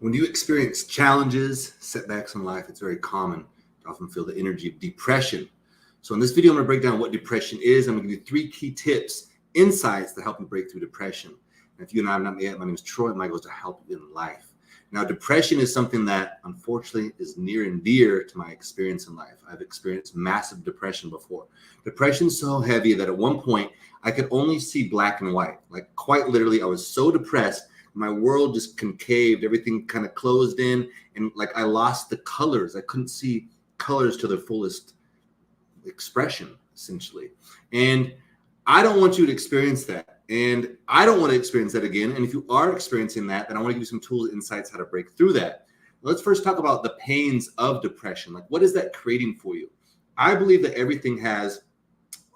When you experience challenges, setbacks in life, it's very common to often feel the energy of depression. So in this video, I'm going to break down what depression is. I'm going to give you 3 key tips, insights that help you break through depression. And if you and I have not met yet, my name is Troy, and my goal is to help you in life. Now, depression is something that unfortunately is near and dear to my experience in life. I've experienced massive depression before. Depression's so heavy that at one point I could only see black and white. Like quite literally, I was so depressed, my world just concaved, everything kind of closed in, and like I lost the colors. I couldn't see colors to their fullest expression, essentially. And I don't want you to experience that. And I don't want to experience that again. And if you are experiencing that, then I want to give you some tools, insights, how to break through that. Let's first talk about the pains of depression. Like, what is that creating for you? I believe that everything has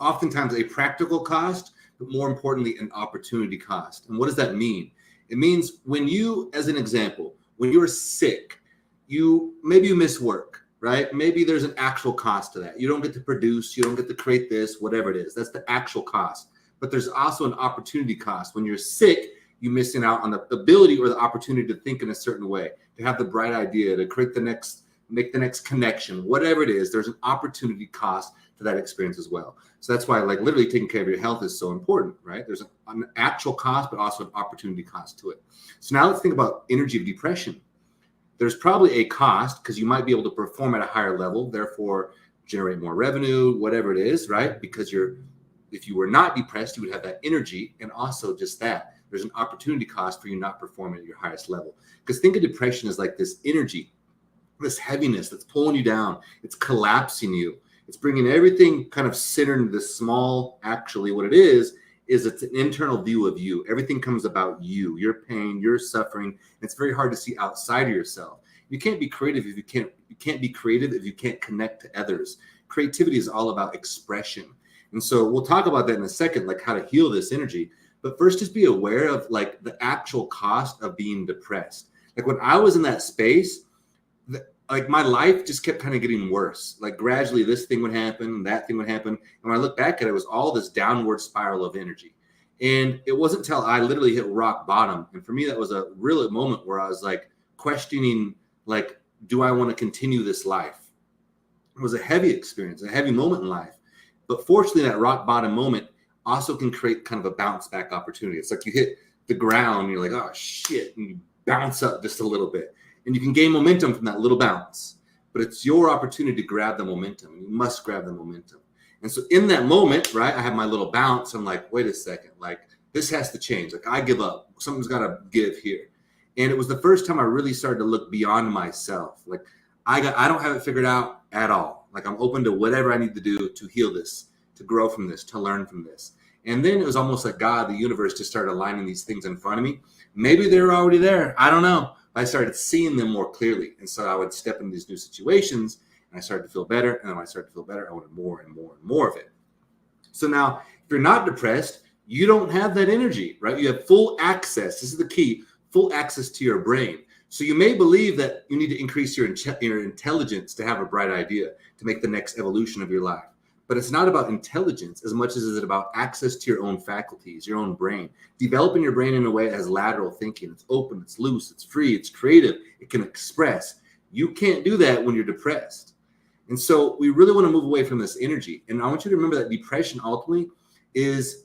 oftentimes a practical cost, but more importantly, an opportunity cost. And what does that mean? It means when you, as an example, when you're sick, maybe you miss work, right? Maybe there's an actual cost to that. You don't get to produce, you don't get to create this, whatever it is. That's the actual cost. But there's also an opportunity cost. When you're sick, you're missing out on the ability or the opportunity to think in a certain way, to have the bright idea, to make the next connection, whatever it is. There's an opportunity cost to that experience as well. So that's why, like, literally taking care of your health is so important, right? There's an actual cost, but also an opportunity cost to it. So now let's think about energy of depression. There's probably a cost because you might be able to perform at a higher level, therefore generate more revenue, whatever it is, right? Because if you were not depressed, you would have that energy. And also just that, there's an opportunity cost for you not performing at your highest level. Because think of depression as like this energy, this heaviness that's pulling you down. It's collapsing you. It's bringing everything kind of centered into this small. Actually, what it is it's an internal view of you. Everything comes about you, your pain, your suffering. It's very hard to see outside of yourself. You can't be creative if you can't be creative if you can't connect to others. Creativity is all about expression. And so we'll talk about that in a second, like how to heal this energy. But first, just be aware of like the actual cost of being depressed. Like when I was in that space, like my life just kept kind of getting worse. Like gradually this thing would happen, that thing would happen. And when I look back at it, it was all this downward spiral of energy. And it wasn't until I literally hit rock bottom. And for me, that was a real moment where I was like questioning, like, do I want to continue this life? It was a heavy experience, a heavy moment in life. But fortunately, that rock bottom moment also can create kind of a bounce back opportunity. It's like you hit the ground, and you're like, oh shit, and you bounce up just a little bit. And you can gain momentum from that little bounce. But it's your opportunity to grab the momentum. You must grab the momentum. And so in that moment, right, I have my little bounce. I'm like, wait a second, like this has to change. Like I give up. Something's got to give here. And it was the first time I really started to look beyond myself. Like I don't have it figured out at all. Like I'm open to whatever I need to do to heal this, to grow from this, to learn from this. And then it was almost like God, the universe, just started aligning these things in front of me. Maybe they were already there. I don't know. I started seeing them more clearly. And so I would step into these new situations and I started to feel better. And then when I started to feel better, I wanted more and more and more of it. So now if you're not depressed, you don't have that energy, right? You have full access. This is the key, full access to your brain. So you may believe that you need to increase your intelligence to have a bright idea, to make the next evolution of your life. But it's not about intelligence as much as it's about access to your own faculties, your own brain. Developing your brain in a way that has lateral thinking. It's open, it's loose, it's free, it's creative, it can express. You can't do that when you're depressed. And so we really want to move away from this energy. And I want you to remember that depression ultimately is,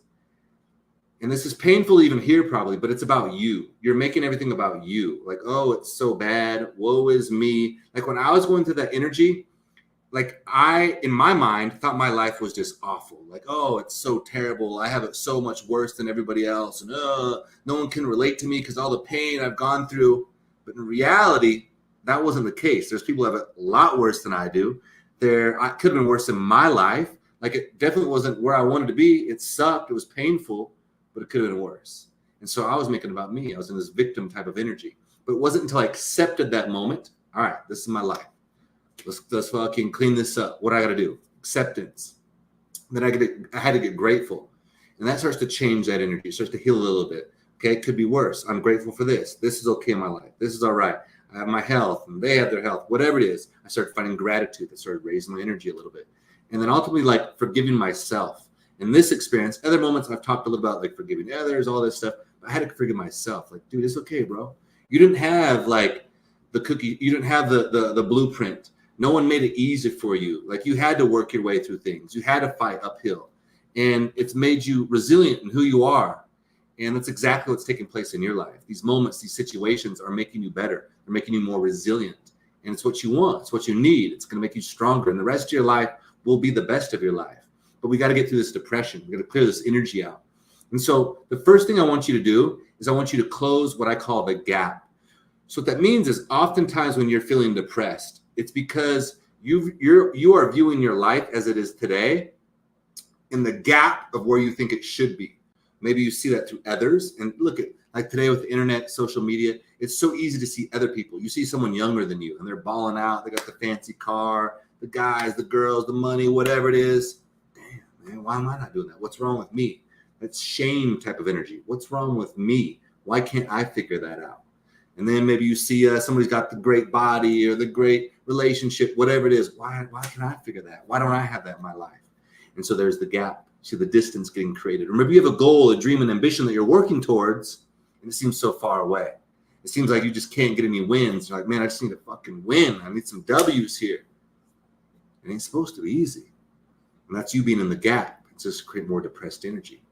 and this is painful even here probably, but it's about you. You're making everything about you. Like, oh, it's so bad. Woe is me. Like when I was going through that energy, like I, in my mind, thought my life was just awful. Like, oh, it's so terrible. I have it so much worse than everybody else. And no one can relate to me because all the pain I've gone through. But in reality, that wasn't the case. There's people who have it a lot worse than I do. I could have been worse in my life. Like it definitely wasn't where I wanted to be. It sucked. It was painful, but it could have been worse. And so I was making it about me. I was in this victim type of energy. But it wasn't until I accepted that moment. All right, this is my life. Let's fucking clean this up. What I got to do? Acceptance. Then I had to get grateful. And that starts to change that energy. It starts to heal a little bit. Okay, it could be worse. I'm grateful for this. This is okay in my life. This is all right. I have my health and they have their health. Whatever it is, I started finding gratitude. I started raising my energy a little bit. And then ultimately, like forgiving myself. In this experience, other moments I've talked a little about, like forgiving others, all this stuff. But I had to forgive myself. Like, dude, it's okay, bro. You didn't have like the cookie. You didn't have the blueprint. No one made it easy for you. Like you had to work your way through things. You had to fight uphill, and it's made you resilient in who you are. And that's exactly what's taking place in your life. These moments, these situations are making you better. They're making you more resilient. And it's what you want. It's what you need. It's going to make you stronger. And the rest of your life will be the best of your life. But we got to get through this depression. We got to clear this energy out. And so the first thing I want you to do is I want you to close what I call the gap. So what that means is oftentimes when you're feeling depressed, it's because you are viewing your life as it is today in the gap of where you think it should be. Maybe you see that through others. And look at, like today with the internet, social media, it's so easy to see other people. You see someone younger than you and they're balling out. They got the fancy car, the guys, the girls, the money, whatever it is. Damn, man, why am I not doing that? What's wrong with me? That's shame type of energy. What's wrong with me? Why can't I figure that out? And then maybe you see somebody's got the great body or the great relationship, whatever it is. Why can I figure that? Why don't I have that in my life? And so there's the gap. See the distance getting created. Or maybe you have a goal, a dream, an ambition that you're working towards, and it seems so far away. It seems like you just can't get any wins. You're like, man, I just need to fucking win. I need some W's here. It ain't supposed to be easy. And that's you being in the gap. It's just create more depressed energy.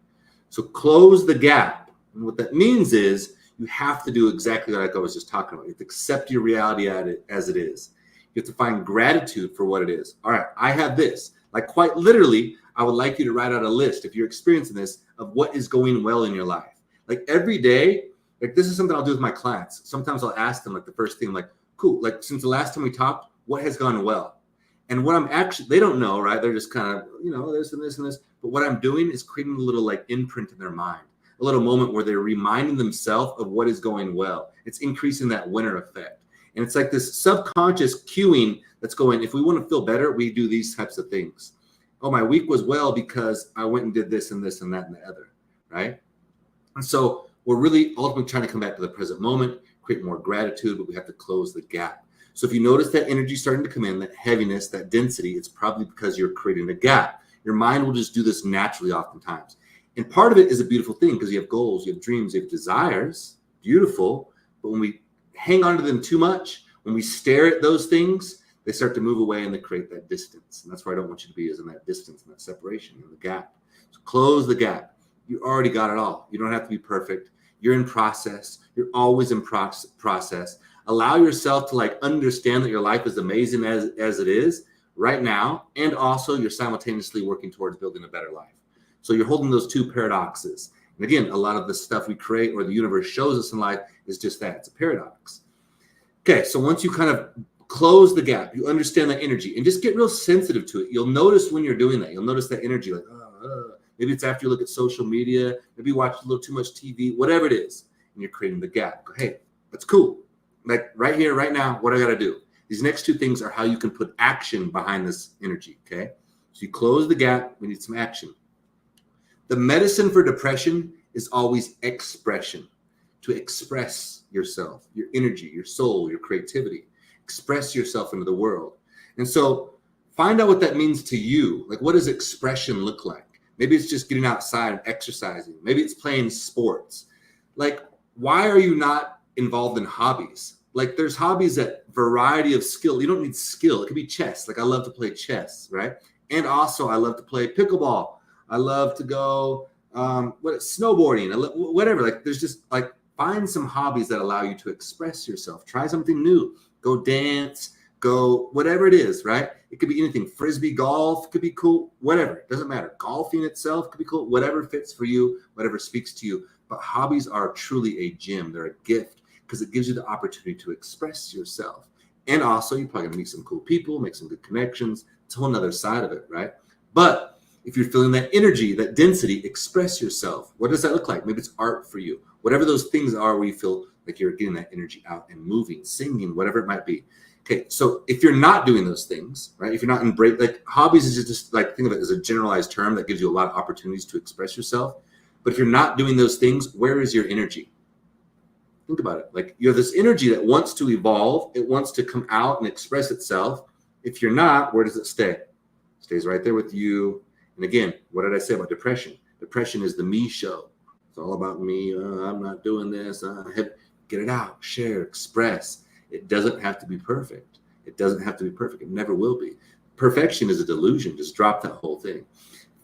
So close the gap. And what that means is you have to do exactly like I was just talking about. You have to accept your reality as it is. You have to find gratitude for what it is. All right, I have this. Like quite literally, I would like you to write out a list, if you're experiencing this, of what is going well in your life. Like every day, like this is something I'll do with my clients. Sometimes I'll ask them like the first thing, I'm like, cool, like since the last time we talked, what has gone well? And what I'm actually, they don't know, right? They're just kind of, this and this and this. But what I'm doing is creating a little like imprint in their mind, a little moment where they're reminding themselves of what is going well. It's increasing that winner effect. And it's like this subconscious cueing that's going, if we want to feel better, we do these types of things. Oh, my week was well because I went and did this and this and that and the other, right? And so we're really ultimately trying to come back to the present moment, create more gratitude, but we have to close the gap. So if you notice that energy starting to come in, that heaviness, that density, it's probably because you're creating a gap. Your mind will just do this naturally oftentimes. And part of it is a beautiful thing because you have goals, you have dreams, you have desires, beautiful. But when we hang on to them too much, when we stare at those things, they start to move away and they create that distance. And that's where I don't want you to be, is in that distance and that separation and the gap. So close the gap. You already got it all. You don't have to be perfect. You're in process. You're always in process. Allow yourself to like understand that your life is amazing as it is right now. And also you're simultaneously working towards building a better life. So you're holding those two paradoxes. And again, a lot of the stuff we create or the universe shows us in life is just that. It's a paradox. Okay, so once you kind of close the gap, you understand that energy and just get real sensitive to it. You'll notice when you're doing that. You'll notice that energy like, maybe it's after you look at social media, maybe you watch a little too much TV, whatever it is, and you're creating the gap. Go, hey, that's cool. Like right here, right now, what I got to do? These next two things are how you can put action behind this energy, okay? So you close the gap, we need some action. The medicine for depression is always expression, to express yourself, your energy, your soul, your creativity. Express yourself into the world. And so find out what that means to you. Like, what does expression look like? Maybe it's just getting outside and exercising. Maybe it's playing sports. Like, why are you not involved in hobbies? Like, there's hobbies that variety of skill. You don't need skill. It could be chess. Like, I love to play chess, right? And also, I love to play pickleball. I love to go snowboarding. Whatever. Like, there's just like, find some hobbies that allow you to express yourself. Try something new. Go dance. Go whatever it is, right? It could be anything. Frisbee golf could be cool. Whatever. It doesn't matter. Golfing itself could be cool. Whatever fits for you, whatever speaks to you. But hobbies are truly a gem. They're a gift because it gives you the opportunity to express yourself. And also, you're probably going to meet some cool people, make some good connections. It's a whole nother side of it, right? But if you're feeling that energy, that density, express yourself. What does that look like? Maybe it's art for you. Whatever those things are where you feel like you're getting that energy out and moving, singing, whatever it might be. Okay, so if you're not doing those things, right? If you're not in break, like hobbies is just like, think of it as a generalized term that gives you a lot of opportunities to express yourself. But if you're not doing those things, where is your energy? Think about it. Like, you have this energy that wants to evolve. It wants to come out and express itself. If you're not, where does it stay? It stays right there with you. And again, what did I say about depression? Depression is the me show. It's all about me. I'm not doing this. Get it out, share, express. It doesn't have to be perfect. It doesn't have to be perfect. It never will be. Perfection is a delusion. Just drop that whole thing.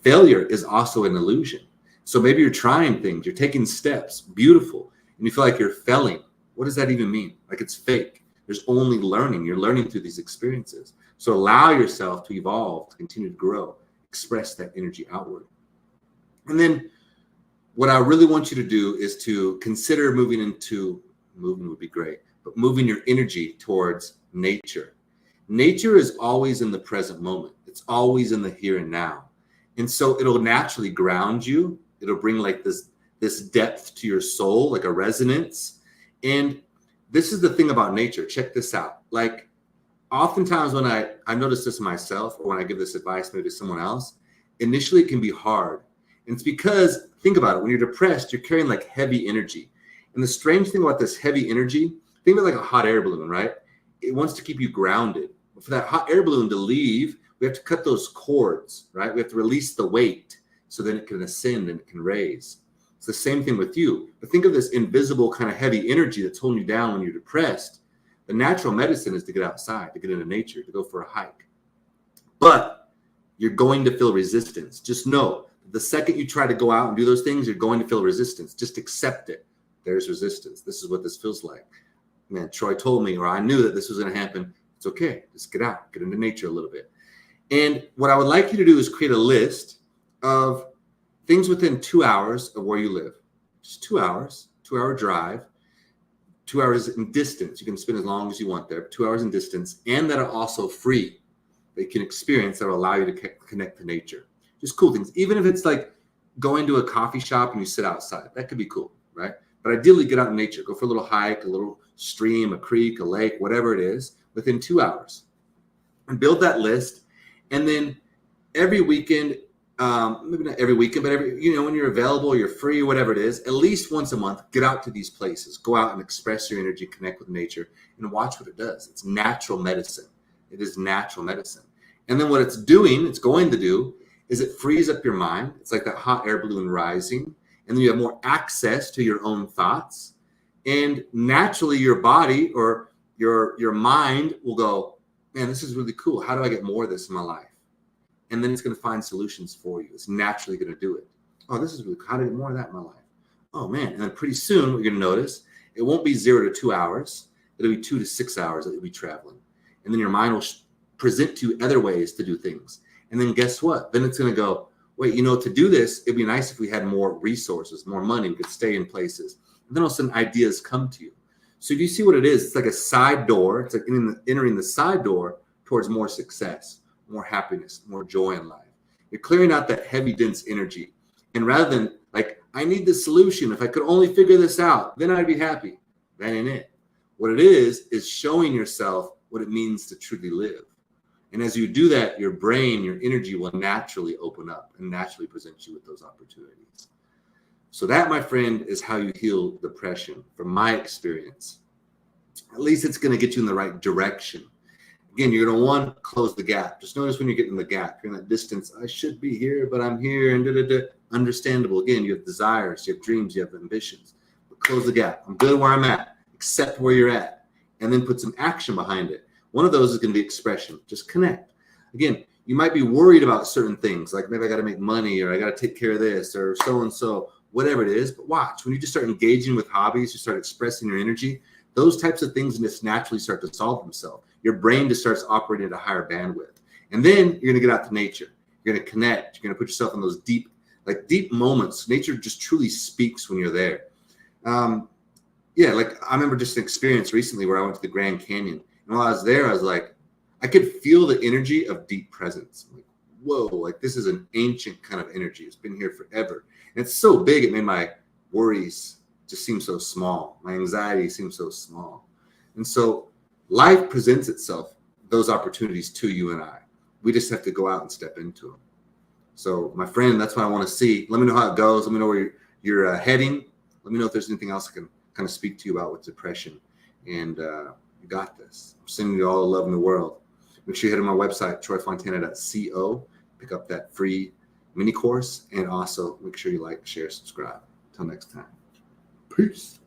Failure is also an illusion. So maybe you're trying things, you're taking steps, beautiful, and you feel like you're failing. What does that even mean? Like it's fake. There's only learning. You're learning through these experiences. So allow yourself to evolve, to continue to grow, express that energy outward. And then what I really want you to do is to consider moving would be great, but moving your energy towards nature. Nature is always in the present moment. It's always in the here and now. And so it'll naturally ground you. It'll bring like this depth to your soul, like a resonance. And this is the thing about nature. Check this out. Like oftentimes when I notice this myself, or when I give this advice maybe to someone else, initially it can be hard. And it's because, think about it, when you're depressed, you're carrying like heavy energy. And the strange thing about this heavy energy, think of it like a hot air balloon, right? It wants to keep you grounded. But for that hot air balloon to leave, we have to cut those cords, right? We have to release the weight so then it can ascend and it can raise. It's the same thing with you. But think of this invisible kind of heavy energy that's holding you down when you're depressed. The natural medicine is to get outside, to get into nature, to go for a hike. But you're going to feel resistance. Just know, the second you try to go out and do those things, you're going to feel resistance. Just accept it. There's resistance. This is what this feels like. Man, Troy told me, or I knew that this was going to happen. It's okay. Just get out, get into nature a little bit. And what I would like you to do is create a list of things within 2 hours of where you live. Just 2 hours, 2-hour drive, 2 hours in distance. You can spend as long as you want there, 2 hours in distance, and that are also free. They can experience that will allow you to connect to nature. Just cool things. Even if it's like going to a coffee shop and you sit outside, that could be cool, right? But ideally get out in nature, go for a little hike, a little stream, a creek, a lake, whatever it is, within 2 hours. And build that list. And then every weekend, maybe not every weekend, but when you're available, you're free, whatever it is, at least once a month, get out to these places, go out and express your energy, connect with nature, and watch what it does. It's natural medicine. It is natural medicine. And then what it's going to do is it frees up your mind. It's like that hot air balloon rising. And then you have more access to your own thoughts. And naturally your body or your mind will go, man, this is really cool. How do I get more of this in my life? And then it's going to find solutions for you. It's naturally going to do it. Oh, this is really cool. How do I get more of that in my life? Oh, man. And then pretty soon what you're going to notice, it won't be 0 to 2 hours. It'll be 2 to 6 hours that you'll be traveling. And then your mind will present to you other ways to do things. And then guess what? Then it's going to go, wait, to do this, it'd be nice if we had more resources, more money. We could stay in places. And then all of a sudden ideas come to you. So do you see what it is? It's like a side door. It's like entering the side door towards more success, more happiness, more joy in life. You're clearing out that heavy, dense energy. And rather than like, I need the solution. If I could only figure this out, then I'd be happy. That ain't it. What it is showing yourself what it means to truly live. And as you do that, your brain, your energy will naturally open up and naturally present you with those opportunities. So that, my friend, is how you heal depression from my experience. At least it's going to get you in the right direction. Again, you're going to want to close the gap. Just notice when you're getting the gap, you're in that distance. I should be here, but I'm here. And understandable. Again, you have desires, you have dreams, you have ambitions. But close the gap. I'm good where I'm at. Accept where you're at. And then put some action behind it. One of those is going to be expression. Just connect. Again, you might be worried about certain things, like maybe I got to make money, or I got to take care of this, or so-and-so, whatever it is. But watch, when you just start engaging with hobbies, you start expressing your energy, those types of things just naturally start to solve themselves. Your brain just starts operating at a higher bandwidth. And then you're going to get out to nature. You're going to connect. You're going to put yourself in those deep moments. Nature just truly speaks when you're there. Like I remember just an experience recently where I went to the Grand Canyon. And while I was there, I was like, I could feel the energy of deep presence. I'm like, whoa, like this is an ancient kind of energy. It's been here forever. And it's so big, it made my worries just seem so small. My anxiety seems so small. And so life presents itself, those opportunities to you and I. We just have to go out and step into them. So my friend, that's what I want to see. Let me know how it goes. Let me know where you're heading. Let me know if there's anything else I can kind of speak to you about with depression. And you got this. I'm sending you all the love in the world. Make sure you head to my website, troyfontana.co. Pick up that free mini course. And also make sure you like, share, subscribe. Until next time. Peace.